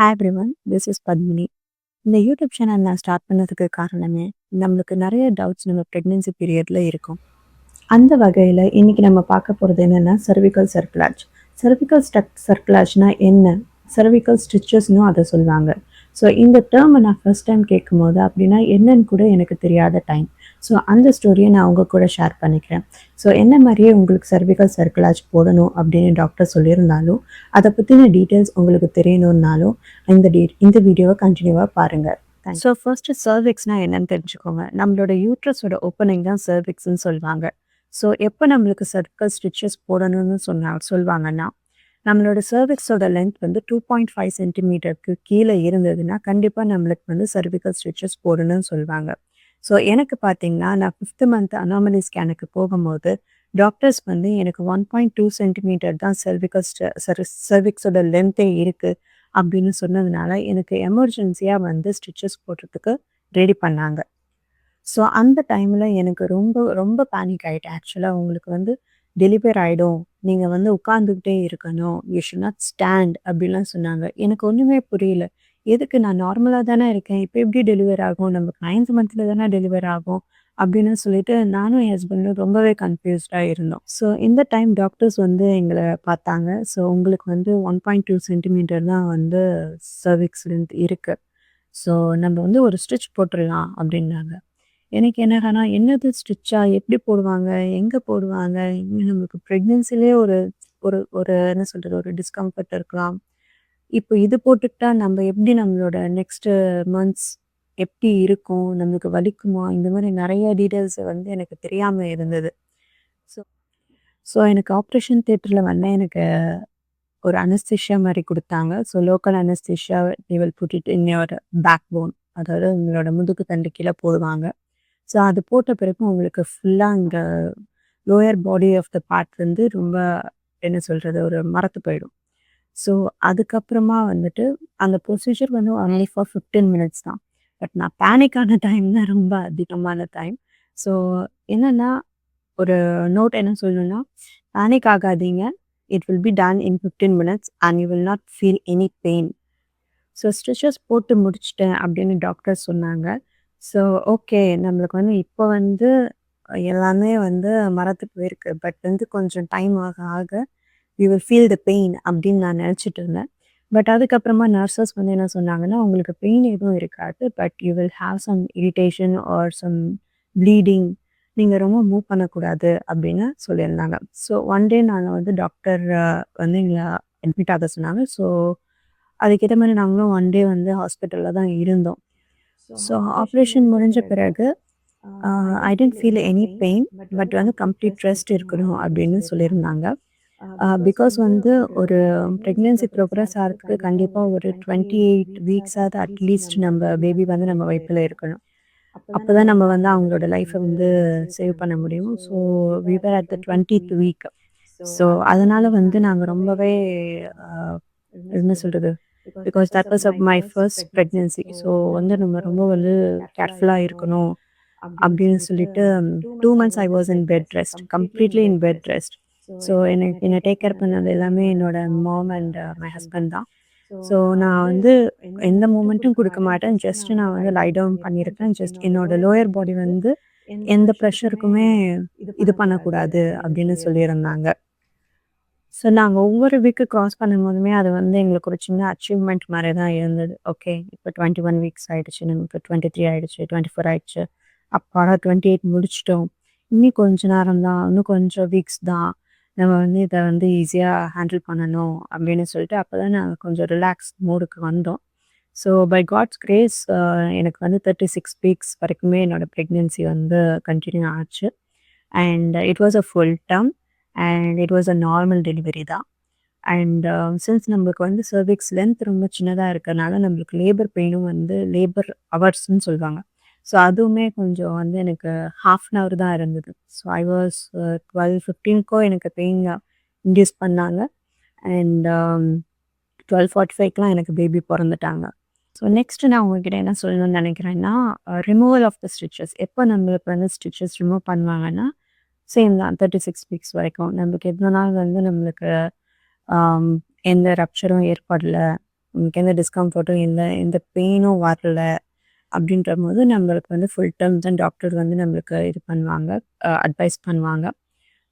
Hi everyone, this is Padmini. இந்த YouTube channel நான் start பண்ணதுக்கு காரணமே, நம்மளுக்கு நிறைய டவுட்ஸ் நம்ம ப்ரெக்னென்சி பீரியடில் இருக்கும். அந்த வகையில் இன்னைக்கு நம்ம பார்க்க போகிறது என்னென்னா cervical சர்க்குலாஜ். cervical சர்க்குலாஜ்னா என்ன? cervical ஸ்டிச்சஸ்னும் அதை சொல்லுவாங்க. ஸோ இந்த டேர்மை நான் ஃபர்ஸ்ட் டைம் கேட்கும்போது அப்படின்னா என்னன்னு கூட எனக்கு தெரியாத டைம். ஸோ அந்த ஸ்டோரியை நான் உங்கள் கூட ஷேர் பண்ணிக்கிறேன். ஸோ என்ன மாதிரியே உங்களுக்கு cervical சர்க்குலாஜ் போடணும் அப்படின்னு டாக்டர் சொல்லியிருந்தாலும், அதை பற்றின டீட்டெயில்ஸ் உங்களுக்கு தெரியணுன்னாலும் இந்த வீடியோவை கண்டினியூவாக பாருங்கள். ஸோ ஃபர்ஸ்ட் சர்விக்ஸ்னா என்னன்னு தெரிஞ்சுக்கோங்க. நம்மளோட யூட்ரஸோட ஓப்பனிங் தான் சர்விக்ஸ்ன்னு சொல்லுவாங்க. ஸோ எப்போ நம்மளுக்கு சர்க்கிள் ஸ்டிச்சஸ் போடணும்னு சொல்லுவாங்கன்னா, நம்மளோட சர்விக்ஸோட லென்த் வந்து 2.5 சென்டிமீட்டருக்கு கீழே இருந்ததுன்னா கண்டிப்பாக நம்மளுக்கு வந்து சர்விக்கல் ஸ்டிச்சஸ் போடணும்னு சொல்லுவாங்க. ஸோ எனக்கு பார்த்தீங்கன்னா, நான் 5th மந்த் அனாமலி ஸ்கேனுக்கு போகும்போது டாக்டர்ஸ் வந்து எனக்கு 1.2 சென்டிமீட்டர் தான் சர்விக்ஸோட லென்த்தே இருக்குது அப்படின்னு சொன்னதுனால எனக்கு எமர்ஜென்சியாக வந்து ஸ்டிச்சஸ் போடுறதுக்கு ரெடி பண்ணாங்க. ஸோ அந்த டைமில் எனக்கு ரொம்ப ரொம்ப பேனிக் ஆகிட்டேன். ஆக்சுவலாக உங்களுக்கு வந்து டெலிவர் ஆகிடும், நீங்கள் வந்து உட்காந்துக்கிட்டே இருக்கணும், யூ ஷுட் நாட் ஸ்டாண்ட் அப்படின்லாம் சொன்னாங்க. எனக்கு ஒன்றுமே புரியல. எதுக்கு, நான் நார்மலாக தானே இருக்கேன், இப்போ எப்படி டெலிவர் ஆகும், நமக்கு 9th மந்தில் தானே டெலிவர் ஆகும் அப்படின்னு சொல்லிட்டு நானும் என் ஹஸ்பண்டும் ரொம்பவே கன்ஃபியூஸ்டாக இருந்தோம். ஸோ இந்த டைம் டாக்டர்ஸ் வந்து எங்களை பார்த்தாங்க. ஸோ உங்களுக்கு வந்து 1.2 சென்டிமீட்டர் தான் வந்து சர்விக்ஸ் லென்த் இருக்குது. ஸோ நம்ம வந்து ஒரு ஸ்டிச் போட்டுடலாம் அப்படின்னாங்க. எனக்கு என்னன்னா, என்னது ஸ்டிச்சா? எப்படி போடுவாங்க? எங்கே போடுவாங்க? இன்னும் நமக்கு ப்ரெக்னென்சிலே ஒரு ஒரு ஒரு என்ன சொல்கிறது, ஒரு டிஸ்கம்ஃபர்ட் இருக்கலாம். இப்போ இது போட்டுக்கிட்டா நம்ம எப்படி நம்மளோட நெக்ஸ்ட்டு மந்த்ஸ் எப்படி இருக்கும்? நம்மளுக்கு வலிக்குமா? இந்த மாதிரி நிறைய டீட்டெயில்ஸ் வந்து எனக்கு தெரியாமல் இருந்தது. ஸோ ஸோ எனக்கு ஆப்ரேஷன் தியேட்டரில் வந்து எனக்கு ஒரு அனஸ்தீஷியா மாதிரி கொடுத்தாங்க. So local anaesthesia they will put it in your back bone, அதாவது உங்களோட முதுகு தண்டு கீழே போடுவாங்க. ஸோ அது போட்ட பிறகு உங்களுக்கு ஃபுல்லாக இந்த lower body of the part வந்து ரொம்ப என்ன சொல்கிறது, ஒரு மரத்து போயிடும். ஸோ அதுக்கப்புறமா வந்துட்டு அந்த ப்ரொசீஜர் வந்து ஒன்லி ஃபார் 15 மினிட்ஸ் தான். பட் நான் பேனிக்கான டைம் தான் ரொம்ப அதிகமான டைம். ஸோ என்னென்னா, ஒரு நோட் என்ன சொல்லணும்னா, பேனிக் ஆகாதீங்க, it will be done in 15 minutes and you will not feel any pain. So stitches போட்டு முடிச்சிட்டேன் அப்படின்னு டாக்டர் சொன்னாங்க. ஸோ ஓகே, நம்மளுக்கு வந்து இப்போ வந்து எல்லாமே வந்து மரத்து போயிருக்கு, பட் வந்து கொஞ்சம் டைம் ஆக ஆக you will feel the pain அப்படின்னு நான் நினச்சிட்டு இருந்தேன். பட் அதுக்கப்புறமா நர்சஸ் வந்து என்ன சொன்னாங்கன்னா, உங்களுக்கு பெயின் எதுவும் இருக்காது, but you will have some irritation or some bleeding, நீங்கள் ரொம்ப மூவ் பண்ணக்கூடாது அப்படின்னு சொல்லியிருந்தாங்க. ஸோ ஒன் டே நாங்கள் வந்து டாக்டர் வந்து எங்களை அட்மிட் ஆக சொன்னாங்க. ஸோ அதுக்கேற்ற மாதிரி நாங்களும் ஒன் டே வந்து ஹாஸ்பிட்டலில் தான் இருந்தோம். ஸோ ஆப்ரேஷன் முடிஞ்ச பிறகு I didn't feel any pain, but வந்து கம்ப்ளீட் ரெஸ்ட் இருக்கணும் அப்படின்னு சொல்லியிருந்தாங்க. பிகாஸ் வந்து ஒரு ப்ரெக்னென்சி ப்ரோக்ரஸ் ஆகிறதுக்கு கண்டிப்பாக ஒரு 28 வீக்ஸாவது அட்லீஸ்ட் நம்ம பேபி வந்து நம்ம வயிற்றில் இருக்கணும். அப்போ தான் நம்ம வந்து அவங்களோட லைஃப்பை வந்து சேவ் பண்ண முடியும். So we were at the 20th week. So அதனால் வந்து நாங்கள் ரொம்பவே என்ன சொல்கிறது, because that was my first pregnancy. So வந்து நம்ம ரொம்ப வந்து கேர்ஃபுல்லாக இருக்கணும் அப்படின்னு சொல்லிட்டு 2 months I was in bed rest, completely in bed rest. So என்னை டேக் கேர் பண்ணது எல்லாமே என்னோட மாம் அண்ட் மை ஹஸ்பண்ட் தான். ஸோ நான் வந்து எந்த மூமெண்ட்டும் கொடுக்க மாட்டேன், ஜஸ்ட் நான் வந்து லை டவுன் பண்ணியிருக்கேன். ஜஸ்ட் என்னோட லோயர் பாடி வந்து எந்த ப்ரெஷருக்குமே இது பண்ணக்கூடாது அப்படின்னு சொல்லியிருந்தாங்க. ஸோ நாங்கள் ஒவ்வொரு வீக்கு க்ராஸ் பண்ணும்போதுமே அது வந்து எங்களுக்கு ஒரு சின்ன அச்சீவ்மெண்ட் மாதிரி தான் இருந்தது. ஓகே, இப்போ 21 வீக்ஸ் ஆகிடுச்சு, நமக்கு 23 ஆகிடுச்சு, 24 ஆகிடுச்சு, அப்பாடா 28 முடிச்சிட்டோம், இன்னும் கொஞ்சம் நேரம் தான், இன்னும் கொஞ்சம் வீக்ஸ் தான், நம்ம வந்து இதை வந்து ஈஸியாக ஹேண்டில் பண்ணணும் அப்படின்னு சொல்லிட்டு அப்போ தான் நாங்கள் கொஞ்சம் ரிலாக்ஸ் மூடுக்கு வந்தோம். ஸோ பை காட்ஸ் கிரேஸ் எனக்கு வந்து 36 வீக்ஸ் வரைக்குமே என்னோடய ப்ரெக்னென்சி வந்து கண்டினியூ ஆச்சு. And it was a full term and it was a normal delivery தான். அண்ட் சின்ஸ் நம்மளுக்கு வந்து சர்விக்ஸ் லென்த் ரொம்ப சின்னதாக இருக்கிறனால நம்மளுக்கு லேபர் பெயினும் வந்து லேபர் ஹவர்ஸ்ன்னு சொல்லுவாங்க. ஸோ அதுவுமே கொஞ்சம் வந்து எனக்கு 1/2 hour தான் இருந்தது. ஸோ ஐ வாஸ் 12:15க்கோ எனக்கு பெயின் இன்டியூஸ் பண்ணாங்க. அண்ட் 12:45க்கெலாம் எனக்கு பேபி பிறந்துட்டாங்க. ஸோ நெக்ஸ்ட்டு நான் உங்ககிட்ட என்ன சொல்லணும்னு நினைக்கிறேன்னா, ரிமூவல் ஆஃப் த ஸ்டிச்சஸ். எப்போ நம்மளுக்கு வந்து ஸ்டிச்சஸ் ரிமூவ் பண்ணுவாங்கன்னா, சேம் தான் 36 வீக்ஸ் வரைக்கும். நம்மளுக்கு எவ்வளோ நாள் வந்து நம்மளுக்கு எந்த ரப்ச்சரும் ஏற்படல, உங்களுக்கு எந்த டிஸ்கம்ஃபர்ட்டும் இல்லை, எந்த பெயினும் வரல அப்படின்றபோது நம்மளுக்கு வந்து ஃபுல் டேர்ம் தான் டாக்டர் வந்து நம்மளுக்கு இது பண்ணுவாங்க, அட்வைஸ் பண்ணுவாங்க.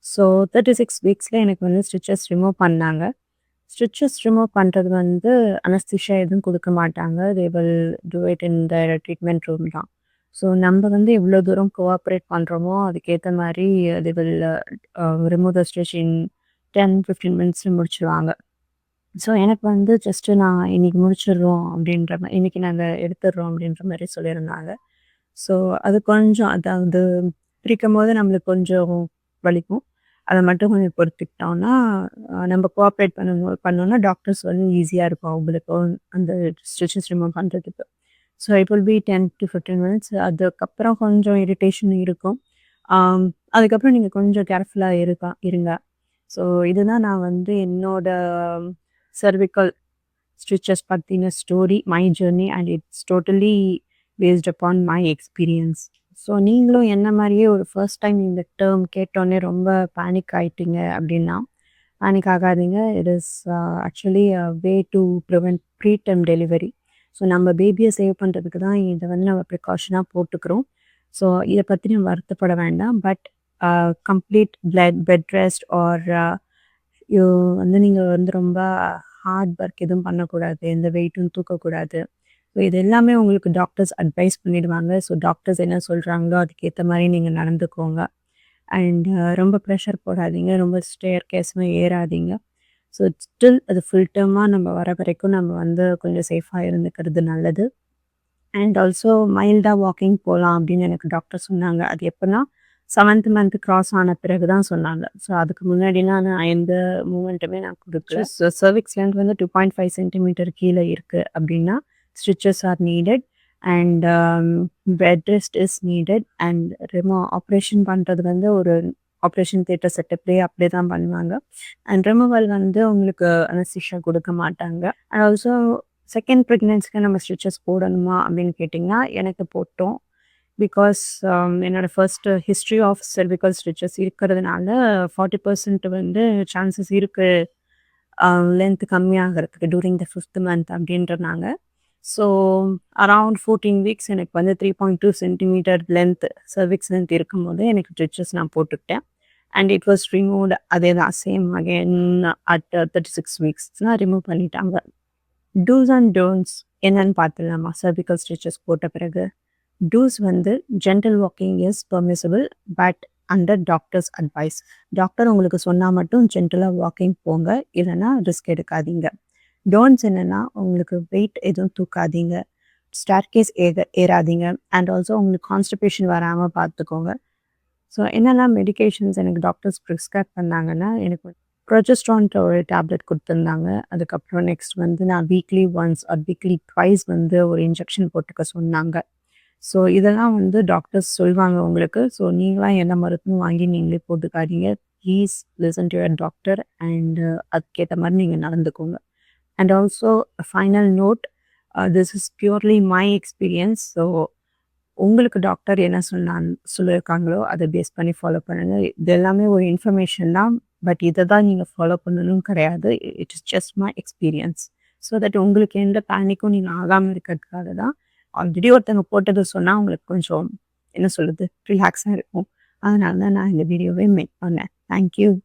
ஸோ 36 வீக்ஸில் எனக்கு வந்து ஸ்டிச்சஸ் ரிமூவ் பண்ணாங்க. ஸ்டிச்சஸ் ரிமூவ் பண்ணுறது வந்து அனஸ்தீசியா எதுவும் கொடுக்க மாட்டாங்க. They will do it in the treatment room தான். ஸோ நம்ம வந்து எவ்வளோ தூரம் கோஆப்ரேட் பண்ணுறோமோ அதுக்கேற்ற மாதிரி they will remove the stitch இன் 10-15 மினிட்ஸில் முடிச்சுருவாங்க. ஸோ எனக்கு வந்து ஜஸ்ட்டு நான் இன்னைக்கு முடிச்சிடுறோம் அப்படின்ற இன்னைக்கு நாங்கள் எடுத்துடுறோம் அப்படின்ற மாதிரி சொல்லியிருந்தாங்க. ஸோ அது கொஞ்சம் அதாவது பிரிக்கும்போது நம்மளுக்கு கொஞ்சம் வலிக்கும். அதை மட்டும் கொஞ்சம் பொறுத்துக்கிட்டோம்னா நம்ம கோஆப்ரேட் பண்ணோம்னா டாக்டர்ஸ் வந்து ஈஸியாக இருக்கும் அவங்களுக்கும் அந்த ஸ்டிச்சஸ் ரிமூவ் பண்ணுறதுக்கு. So it will be 10-15 minutes. அதுக்கப்புறம் கொஞ்சம் இரிட்டேஷன் இருக்கும். அதுக்கப்புறம் நீங்கள் கொஞ்சம் கேர்ஃபுல்லாக இருங்க. ஸோ இதுதான் நான் வந்து என்னோட cervical stitches பற்றின story, my journey and it's totally based upon my experience. So நீங்களும் என்ன மாதிரியே ஒரு ஃபர்ஸ்ட் டைம் இந்த டேர்ம் கேட்டோன்னே ரொம்ப பேனிக் ஆகிட்டீங்க அப்படின்னா பேனிக் ஆகாதீங்க. It is actually way to prevent preterm delivery. So நம்ம பேபியை சேவ் பண்ணுறதுக்கு தான் இதை வந்து நம்ம ப்ரிகாஷனாக போட்டுக்கிறோம். ஸோ இதை பற்றி நம்ம வருத்தப்பட வேண்டாம். But complete bed rest or வந்து நீங்கள் வந்து ரொம்ப ஹார்ட் ஒர்க் எதுவும் பண்ணக்கூடாது, எந்த வெயிட்டும் தூக்கக்கூடாது. ஸோ இது எல்லாமே உங்களுக்கு டாக்டர்ஸ் அட்வைஸ் பண்ணிடுவாங்க. ஸோ டாக்டர்ஸ் என்ன சொல்கிறாங்களோ அதுக்கேற்ற மாதிரி நீங்கள் நடந்துக்கோங்க. அண்ட் ரொம்ப ப்ரெஷர் போடாதீங்க, ரொம்ப ஸ்டேர் கேஸும் ஏறாதீங்க. ஸோ ஸ்டில் அது ஃபுல் டேர்மாக நம்ம வர வரைக்கும் நம்ம வந்து கொஞ்சம் சேஃபாக இருந்துக்கிறது நல்லது. அண்ட் ஆல்சோ மைல்டாக வாக்கிங் போகலாம் அப்படின்னு எனக்கு டாக்டர் சொன்னாங்க. அது எப்போனா 7th மந்த் கிராஸ் ஆன பிறகு தான் சொன்னாங்க. ஸோ அதுக்கு முன்னாடிலாம் நான் எந்த மூமெண்ட்டுமே நான் கொடுக்கல. ஸோ சர்விக்ஸ் லென்த் வந்து 2.5 சென்டிமீட்டர் கீழே இருக்குது அப்படின்னா stitches are needed and bed rest is needed. And operation பண்ணுறது வந்து ஒரு ஆப்ரேஷன் தியேட்டர் செட்டப்லேயே அப்படியே தான் பண்ணுவாங்க. அண்ட் ரிமூவல் வந்து உங்களுக்கு அனஸ்தீசியா கொடுக்க மாட்டாங்க. அண்ட் ஆல்சோ செகண்ட் ப்ரெக்னென்சிக்கு நம்ம ஸ்டிச்சஸ் போடணுமா அப்படின்னு கேட்டிங்கன்னா எனக்கு போட்டோம். பிகாஸ் என்னோடய first history of cervical stitches இருக்கிறதுனால 40% வந்து சான்சஸ் இருக்குது லென்த் கம்மியாகிறதுக்கு டூரிங் த 5th மந்த் அப்படின்றனாங்க. ஸோ அரவுண்ட் 14 வீக்ஸ் எனக்கு வந்து 3.2 சென்டிமீட்டர் லென்த் சர்விக்ஸ் லென்த் இருக்கும்போது எனக்கு ஸ்டிச்சஸ் நான் போட்டுக்கிட்டேன். And it was removed. அதே தான் சேம் அகெயின் அட் 36 வீக்ஸ்னால் ரிமூவ் பண்ணிட்டாங்க. டூஸ் அண்ட் டோன்ட்ஸ் என்னன்னு பார்த்துடலாமா சர்விக்கல் ஸ்டிச்சஸ் போட்ட பிறகு? டூஸ் வந்து gentle walking is permissible but under doctors advice. Doctor உங்களுக்கு சொன்னால் மட்டும் ஜென்டலாக வாக்கிங் போங்க, இல்லைன்னா ரிஸ்க் எடுக்காதீங்க. டோன்ட்ஸ் என்னென்னா உங்களுக்கு வெயிட் எதுவும் தூக்காதீங்க, ஸ்டார்கேஸ் ஏறாதீங்க அண்ட் ஆல்சோ உங்களுக்கு கான்ஸ்டிபேஷன் வராமல் பார்த்துக்கோங்க. ஸோ என்னென்னா மெடிகேஷன்ஸ் எனக்கு டாக்டர்ஸ் ப்ரிஸ்கிரைப் பண்ணாங்கன்னா எனக்கு ப்ரொஜெஸ்ட்ரான் ஒரு டேப்லெட் கொடுத்துருந்தாங்க. அதுக்கப்புறம் நெக்ஸ்ட் வந்து நான் weekly once R weekly twice வந்து ஒரு இன்ஜெக்ஷன் போட்டுக்க சொன்னாங்க. ஸோ இதெல்லாம் வந்து டாக்டர்ஸ் சொல்லுவாங்க உங்களுக்கு. ஸோ நீங்களாம் என்ன மருத்துவம் வாங்கி நீங்களே போட்டுக்காதீங்க. Please listen to your doctor and அதுக்கேற்ற மாதிரி நீங்கள் நடந்துக்கோங்க. And also final note, this is purely my experience. So உங்களுக்கு டாக்டர் என்ன சொல்லியிருக்காங்களோ அதை பேஸ் பண்ணி ஃபாலோ பண்ணுங்கள். இது எல்லாமே ஒரு இன்ஃபர்மேஷன் தான். பட் இதை தான் நீங்கள் ஃபாலோ பண்ணணும் கிடையாது. It is just my experience. So that உங்களுக்கு எந்த பேனிக்கும் நீங்கள் ஆகாமல் இருக்கிறதுக்காக தான். ஆல்ரெடி ஒருத்தவங்க போட்டது சொன்னால் உங்களுக்கு கொஞ்சம் என்ன சொல்கிறது ரிலாக்ஸாக இருக்கும். அதனால தான் நான் இந்த வீடியோவே மேக் பண்ணேன். தேங்க்யூ.